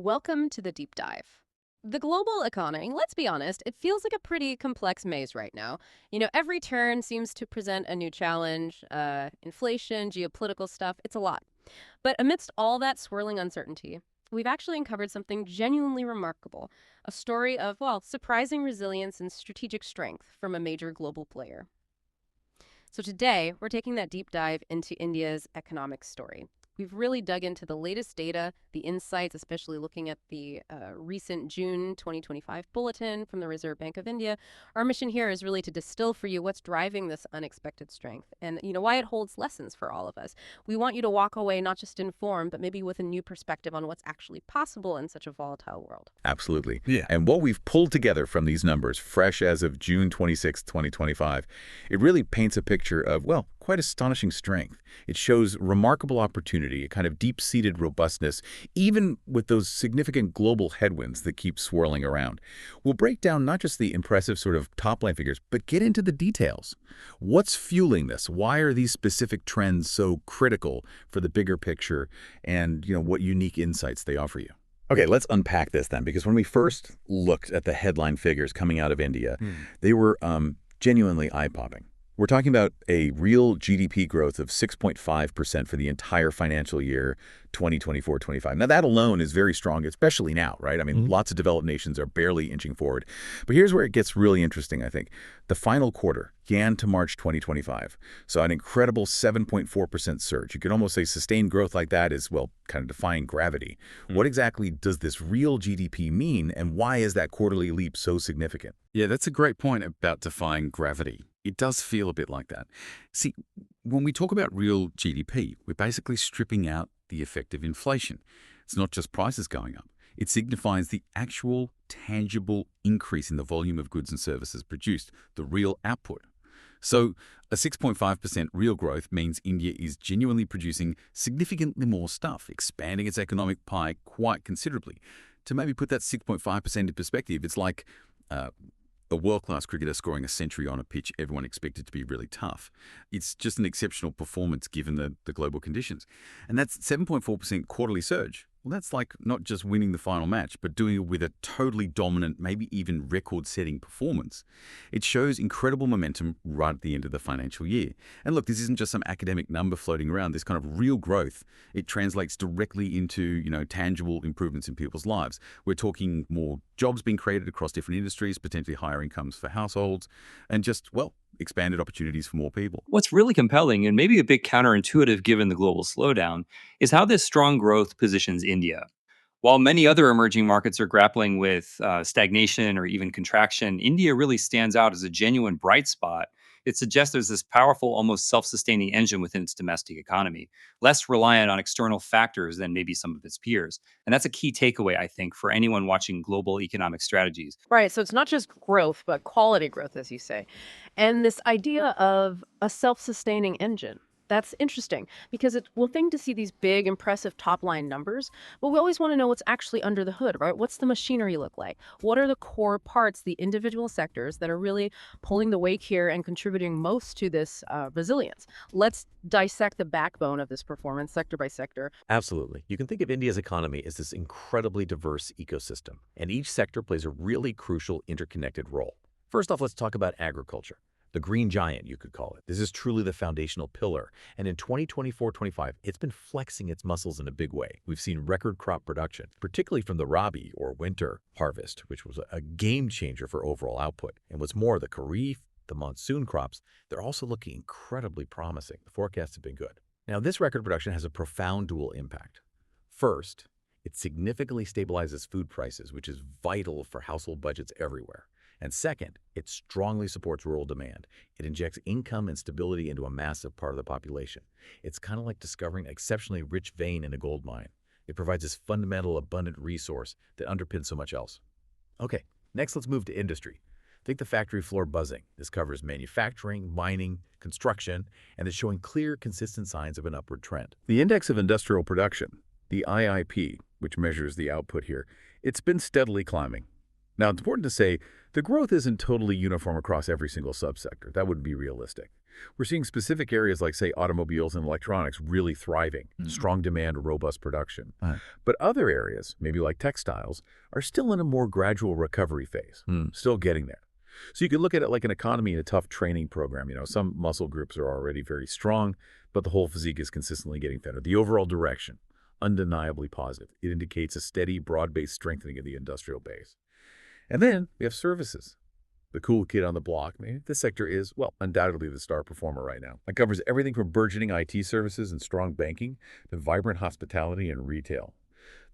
Welcome to the deep dive. The global economy, let's be honest, it feels like a pretty complex maze right now. Every turn seems to present a new challenge. Inflation, geopolitical stuff, it's a lot. But amidst all that swirling uncertainty, we've actually uncovered something genuinely remarkable, a story of, well, surprising resilience and strategic strength from a major global player. So today, we're taking that deep dive into India's economic story. We've really dug into the latest data, the insights, especially looking at the recent June 2025 bulletin from the Reserve Bank of India. Our mission here is really to distill for you what's driving this unexpected strength and why it holds lessons for all of us. We want you to walk away not just informed, but maybe with a new perspective on what's actually possible in such a volatile world. Absolutely. Yeah. And what we've pulled together from these numbers, fresh as of June 26, 2025, it really paints a picture of, well, quite astonishing strength. It shows remarkable opportunity, a kind of deep-seated robustness, even with those significant global headwinds that keep swirling around. We'll break down not just the impressive sort of top-line figures, but get into the details. What's fueling this? Why are these specific trends so critical for the bigger picture, and what unique insights they offer you? Okay, let's unpack this then, because when we first looked at the headline figures coming out of India, they were genuinely eye-popping. We're talking about a real GDP growth of 6.5% for the entire financial year 2024-25. Now, that alone is very strong, especially now, right? I mean, lots of developed nations are barely inching forward. But here's where it gets really interesting, I think. The final quarter, Jan to March 2025, saw an incredible 7.4% surge. You could almost say sustained growth like that is, well, kind of defying gravity. What exactly does this real GDP mean, and why is that quarterly leap so significant? Yeah, that's a great point about defying gravity. It does feel a bit like that. See, when we talk about real GDP, we're basically stripping out the effect of inflation. It's not just prices going up. It signifies the actual, tangible increase in the volume of goods and services produced, the real output. So a 6.5% real growth means India is genuinely producing significantly more stuff, expanding its economic pie quite considerably. To maybe put that 6.5% in perspective, it's like a world-class cricketer scoring a century on a pitch everyone expected to be really tough. It's just an exceptional performance given the global conditions. And that's 7.4% quarterly surge. Well, that's like not just winning the final match, but doing it with a totally dominant, maybe even record-setting performance. It shows incredible momentum right at the end of the financial year. And look, this isn't just some academic number floating around. This kind of real growth, it translates directly into, tangible improvements in people's lives. We're talking more jobs being created across different industries, potentially higher incomes for households, and just, well, expanded opportunities for more people. What's really compelling, and maybe a bit counterintuitive given the global slowdown, is how this strong growth positions India. While many other emerging markets are grappling with stagnation or even contraction, India really stands out as a genuine bright spot. It suggests there's this powerful, almost self sustaining engine within its domestic economy, less reliant on external factors than maybe some of its peers. And that's a key takeaway, I think, for anyone watching global economic strategies. Right. So it's not just growth, but quality growth, as you say. And this idea of a self sustaining engine. That's interesting because it's one thing to see these big, impressive top line numbers, but we always want to know what's actually under the hood, right? What's the machinery look like? What are the core parts, the individual sectors that are really pulling the weight here and contributing most to this resilience? Let's dissect the backbone of this performance sector by sector. Absolutely. You can think of India's economy as this incredibly diverse ecosystem, and each sector plays a really crucial interconnected role. First off, let's talk about agriculture. The green giant, you could call it. This is truly the foundational pillar. And in 2024-25, it's been flexing its muscles in a big way. We've seen record crop production, particularly from the Rabi or winter harvest, which was a game changer for overall output. And what's more, the Kharif, the monsoon crops, they're also looking incredibly promising. The forecasts have been good. Now, this record production has a profound dual impact. First, it significantly stabilizes food prices, which is vital for household budgets everywhere. And second, it strongly supports rural demand. It injects income and stability into a massive part of the population. It's kind of like discovering an exceptionally rich vein in a gold mine. It provides this fundamental, abundant resource that underpins so much else. Okay, next let's move to industry. Think the factory floor buzzing. This covers manufacturing, mining, construction, and is showing clear, consistent signs of an upward trend. The Index of Industrial Production, the IIP, which measures the output here, it's been steadily climbing. Now, it's important to say the growth isn't totally uniform across every single subsector. That wouldn't be realistic. We're seeing specific areas like, say, automobiles and electronics really thriving, strong demand, robust production. Right. But other areas, maybe like textiles, are still in a more gradual recovery phase, still getting there. So you could look at it like an economy in a tough training program. Some muscle groups are already very strong, but the whole physique is consistently getting thinner. The overall direction, undeniably positive. It indicates a steady, broad-based strengthening of the industrial base. And then we have services. The cool kid on the block. Maybe this sector is, well, undoubtedly the star performer right now. It covers everything from burgeoning IT services and strong banking to vibrant hospitality and retail.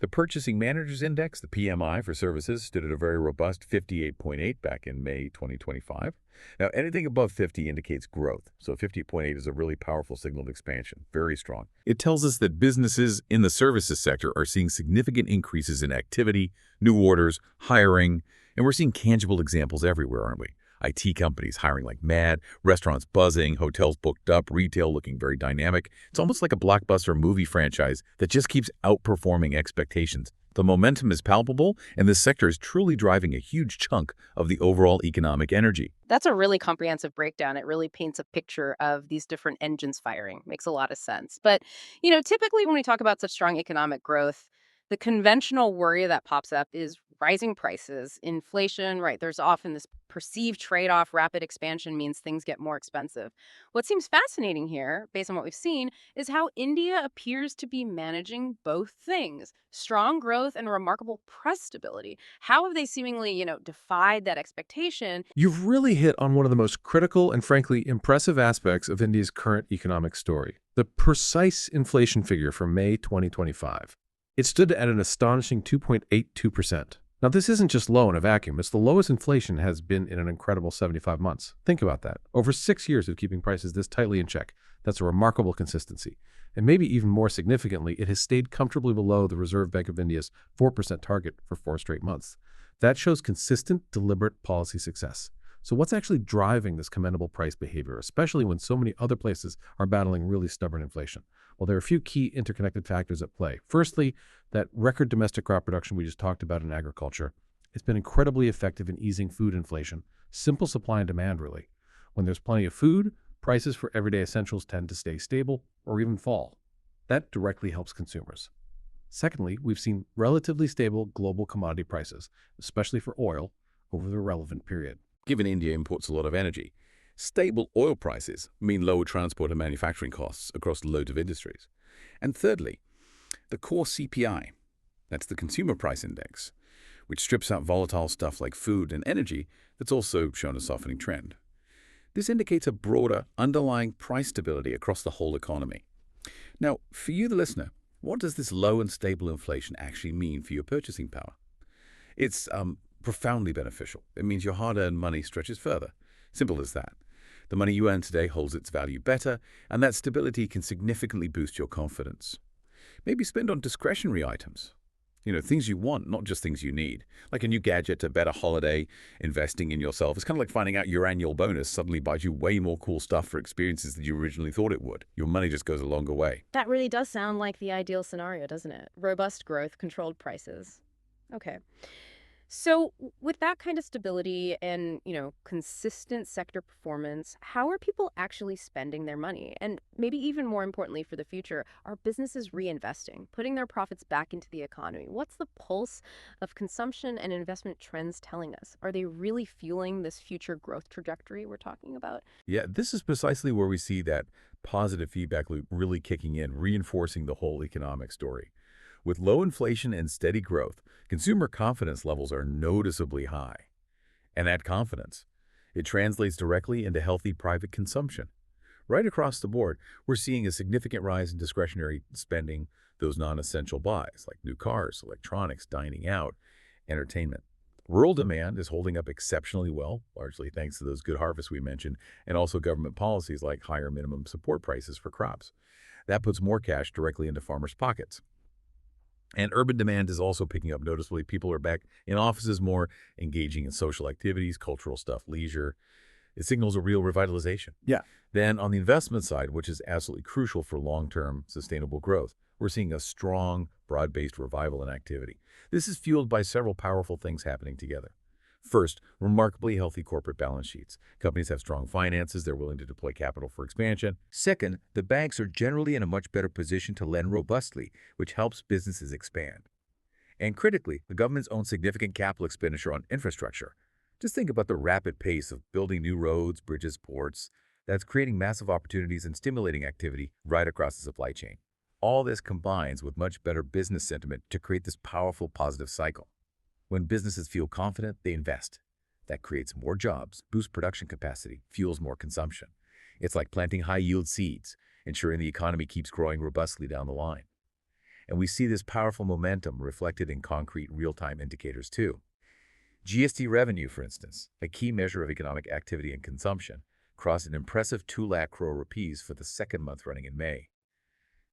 The Purchasing Managers Index, the PMI for services, stood at a very robust 58.8 back in May 2025. Now, anything above 50 indicates growth, so 50.8 is a really powerful signal of expansion, very strong. It tells us that businesses in the services sector are seeing significant increases in activity, new orders, hiring, and we're seeing tangible examples everywhere, aren't we? IT companies hiring like mad, restaurants buzzing, hotels booked up, retail looking very dynamic. It's almost like a blockbuster movie franchise that just keeps outperforming expectations. The momentum is palpable, and this sector is truly driving a huge chunk of the overall economic energy. That's a really comprehensive breakdown. It really paints a picture of these different engines firing. Makes a lot of sense. But, typically when we talk about such strong economic growth, the conventional worry that pops up is rising prices, inflation, right? There's often this perceived trade-off. Rapid expansion means things get more expensive. What seems fascinating here, based on what we've seen, is how India appears to be managing both things, strong growth and remarkable price stability. How have they seemingly, defied that expectation? You've really hit on one of the most critical and frankly impressive aspects of India's current economic story, the precise inflation figure for May 2025. It stood at an astonishing 2.82%. Now, this isn't just low in a vacuum. It's the lowest inflation has been in an incredible 75 months. Think about that. Over 6 years of keeping prices this tightly in check. That's a remarkable consistency. And maybe even more significantly, it has stayed comfortably below the Reserve Bank of India's 4% target for 4 straight months. That shows consistent, deliberate policy success. So what's actually driving this commendable price behavior, especially when so many other places are battling really stubborn inflation? Well, there are a few key interconnected factors at play. Firstly, that record domestic crop production we just talked about in agriculture. It's been incredibly effective in easing food inflation. Simple supply and demand, really. When there's plenty of food, prices for everyday essentials tend to stay stable or even fall. That directly helps consumers. Secondly, we've seen relatively stable global commodity prices, especially for oil, over the relevant period. Given India imports a lot of energy, stable oil prices mean lower transport and manufacturing costs across loads of industries. And thirdly, the core CPI, that's the Consumer Price Index, which strips out volatile stuff like food and energy, that's also shown a softening trend. This indicates a broader underlying price stability across the whole economy. Now, for you, the listener, what does this low and stable inflation actually mean for your purchasing power? It's profoundly beneficial. It means your hard-earned money stretches further. Simple as that. The money you earn today holds its value better, and that stability can significantly boost your confidence. Maybe spend on discretionary items. Things you want, not just things you need. Like a new gadget, a better holiday, investing in yourself. It's kind of like finding out your annual bonus suddenly buys you way more cool stuff for experiences than you originally thought it would. Your money just goes a longer way. That really does sound like the ideal scenario, doesn't it? Robust growth, controlled prices. Okay. So with that kind of stability and, consistent sector performance, how are people actually spending their money? And maybe even more importantly for the future, are businesses reinvesting, putting their profits back into the economy? What's the pulse of consumption and investment trends telling us? Are they really fueling this future growth trajectory we're talking about? Yeah, this is precisely where we see that positive feedback loop really kicking in, reinforcing the whole economic story. With low inflation and steady growth, consumer confidence levels are noticeably high. And that confidence, it translates directly into healthy private consumption. Right across the board, we're seeing a significant rise in discretionary spending, those non-essential buys like new cars, electronics, dining out, entertainment. Rural demand is holding up exceptionally well, largely thanks to those good harvests we mentioned, and also government policies like higher minimum support prices for crops. That puts more cash directly into farmers' pockets. And urban demand is also picking up noticeably. People are back in offices more, engaging in social activities, cultural stuff, leisure. It signals a real revitalization. Yeah. Then on the investment side, which is absolutely crucial for long-term sustainable growth, we're seeing a strong, broad-based revival in activity. This is fueled by several powerful things happening together. First, remarkably healthy corporate balance sheets. Companies have strong finances, they're willing to deploy capital for expansion. Second, the banks are generally in a much better position to lend robustly, which helps businesses expand. And critically, the government's own significant capital expenditure on infrastructure. Just think about the rapid pace of building new roads, bridges, ports. That's creating massive opportunities and stimulating activity right across the supply chain. All this combines with much better business sentiment to create this powerful positive cycle. When businesses feel confident, they invest. That creates more jobs, boosts production capacity, fuels more consumption. It's like planting high-yield seeds, ensuring the economy keeps growing robustly down the line. And we see this powerful momentum reflected in concrete real-time indicators too. GST revenue, for instance, a key measure of economic activity and consumption, crossed an impressive 2 lakh crore rupees for the second month running in May.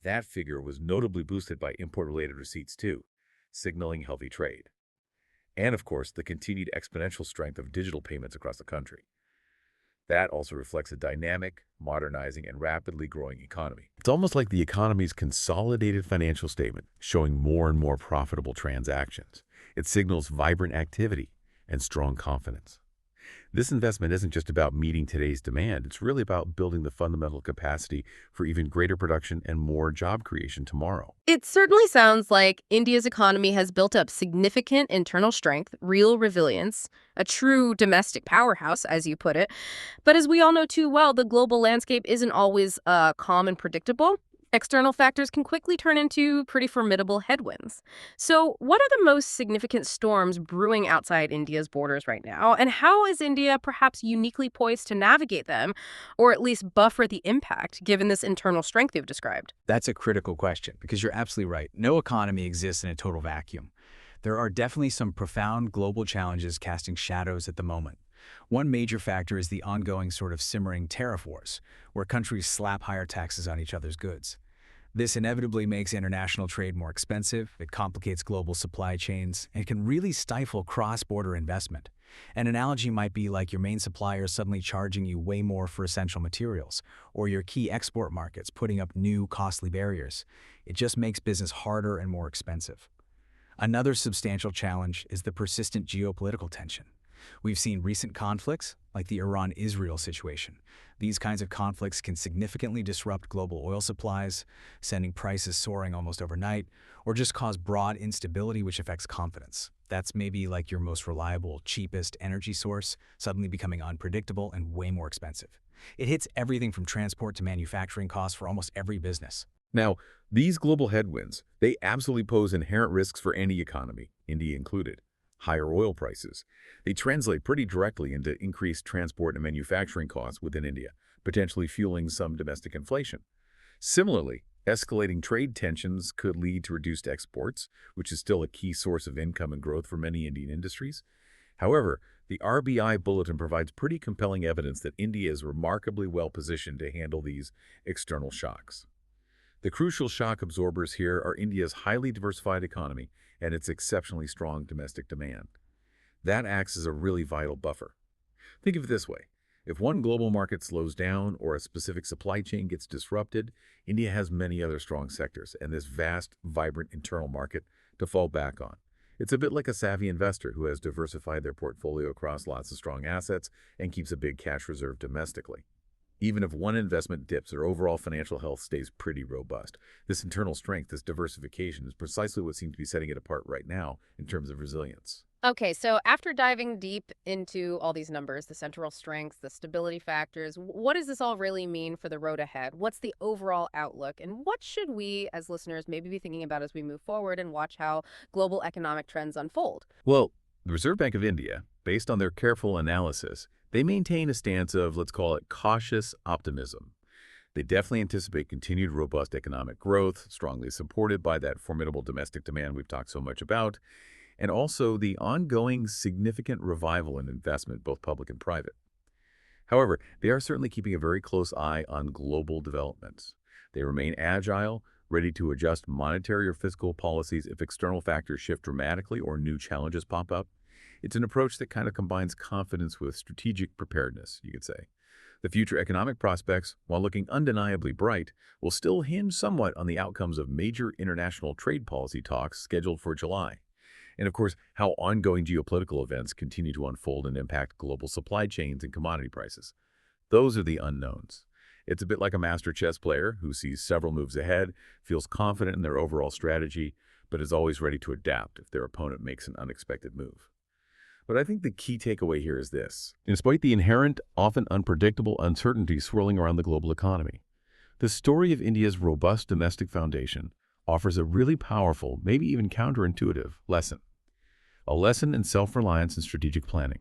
That figure was notably boosted by import-related receipts too, signaling healthy trade. And of course, the continued exponential strength of digital payments across the country. That also reflects a dynamic, modernizing, and rapidly growing economy. It's almost like the economy's consolidated financial statement, showing more and more profitable transactions. It signals vibrant activity and strong confidence. This investment isn't just about meeting today's demand. It's really about building the fundamental capacity for even greater production and more job creation tomorrow. It certainly sounds like India's economy has built up significant internal strength, real resilience, a true domestic powerhouse, as you put it. But as we all know too well, the global landscape isn't always calm and predictable. External factors can quickly turn into pretty formidable headwinds. So, what are the most significant storms brewing outside India's borders right now? And how is India perhaps uniquely poised to navigate them, or at least buffer the impact, given this internal strength you've described? That's a critical question because you're absolutely right. No economy exists in a total vacuum. There are definitely some profound global challenges casting shadows at the moment. One major factor is the ongoing sort of simmering tariff wars, where countries slap higher taxes on each other's goods. This inevitably makes international trade more expensive, it complicates global supply chains, and can really stifle cross-border investment. An analogy might be like your main supplier suddenly charging you way more for essential materials, or your key export markets putting up new, costly barriers. It just makes business harder and more expensive. Another substantial challenge is the persistent geopolitical tension. We've seen recent conflicts, like the Iran-Israel situation. These kinds of conflicts can significantly disrupt global oil supplies, sending prices soaring almost overnight, or just cause broad instability which affects confidence. That's maybe like your most reliable, cheapest energy source suddenly becoming unpredictable and way more expensive. It hits everything from transport to manufacturing costs for almost every business. Now, these global headwinds, they absolutely pose inherent risks for any economy, India included. Higher oil prices. They translate pretty directly into increased transport and manufacturing costs within India, potentially fueling some domestic inflation. Similarly, escalating trade tensions could lead to reduced exports, which is still a key source of income and growth for many Indian industries. However, the RBI bulletin provides pretty compelling evidence that India is remarkably well positioned to handle these external shocks. The crucial shock absorbers here are India's highly diversified economy and its exceptionally strong domestic demand. That acts as a really vital buffer. Think of it this way. If one global market slows down or a specific supply chain gets disrupted, India has many other strong sectors and this vast, vibrant internal market to fall back on. It's a bit like a savvy investor who has diversified their portfolio across lots of strong assets and keeps a big cash reserve domestically. Even if one investment dips, their overall financial health stays pretty robust. This internal strength, this diversification, is precisely what seems to be setting it apart right now in terms of resilience. Okay, so after diving deep into all these numbers, the central strengths, the stability factors, what does this all really mean for the road ahead? What's the overall outlook? And what should we, as listeners, maybe be thinking about as we move forward and watch how global economic trends unfold? Well, the Reserve Bank of India, based on their careful analysis, they maintain a stance of, let's call it, cautious optimism. They definitely anticipate continued robust economic growth, strongly supported by that formidable domestic demand we've talked so much about, and also the ongoing significant revival in investment, both public and private. However, they are certainly keeping a very close eye on global developments. They remain agile, ready to adjust monetary or fiscal policies if external factors shift dramatically or new challenges pop up. It's an approach that kind of combines confidence with strategic preparedness, you could say. The future economic prospects, while looking undeniably bright, will still hinge somewhat on the outcomes of major international trade policy talks scheduled for July. And of course, how ongoing geopolitical events continue to unfold and impact global supply chains and commodity prices. Those are the unknowns. It's a bit like a master chess player who sees several moves ahead, feels confident in their overall strategy, but is always ready to adapt if their opponent makes an unexpected move. But I think the key takeaway here is this. Despite the inherent, often unpredictable uncertainty swirling around the global economy, the story of India's robust domestic foundation offers a really powerful, maybe even counterintuitive lesson. A lesson in self-reliance and strategic planning.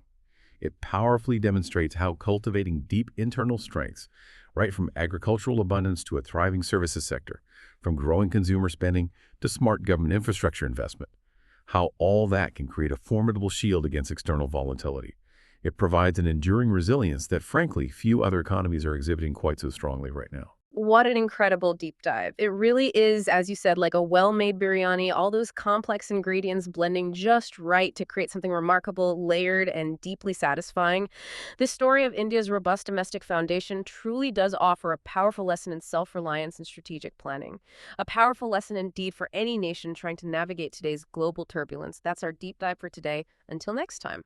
It powerfully demonstrates how cultivating deep internal strengths, right from agricultural abundance to a thriving services sector, from growing consumer spending to smart government infrastructure investment, how all that can create a formidable shield against external volatility. It provides an enduring resilience that, frankly, few other economies are exhibiting quite so strongly right now. What an incredible deep dive. It really is, as you said, like a well-made biryani, all those complex ingredients blending just right to create something remarkable, layered, and deeply satisfying. This story of India's robust domestic foundation truly does offer a powerful lesson in self-reliance and strategic planning. A powerful lesson indeed for any nation trying to navigate today's global turbulence. That's our deep dive for today. Until next time.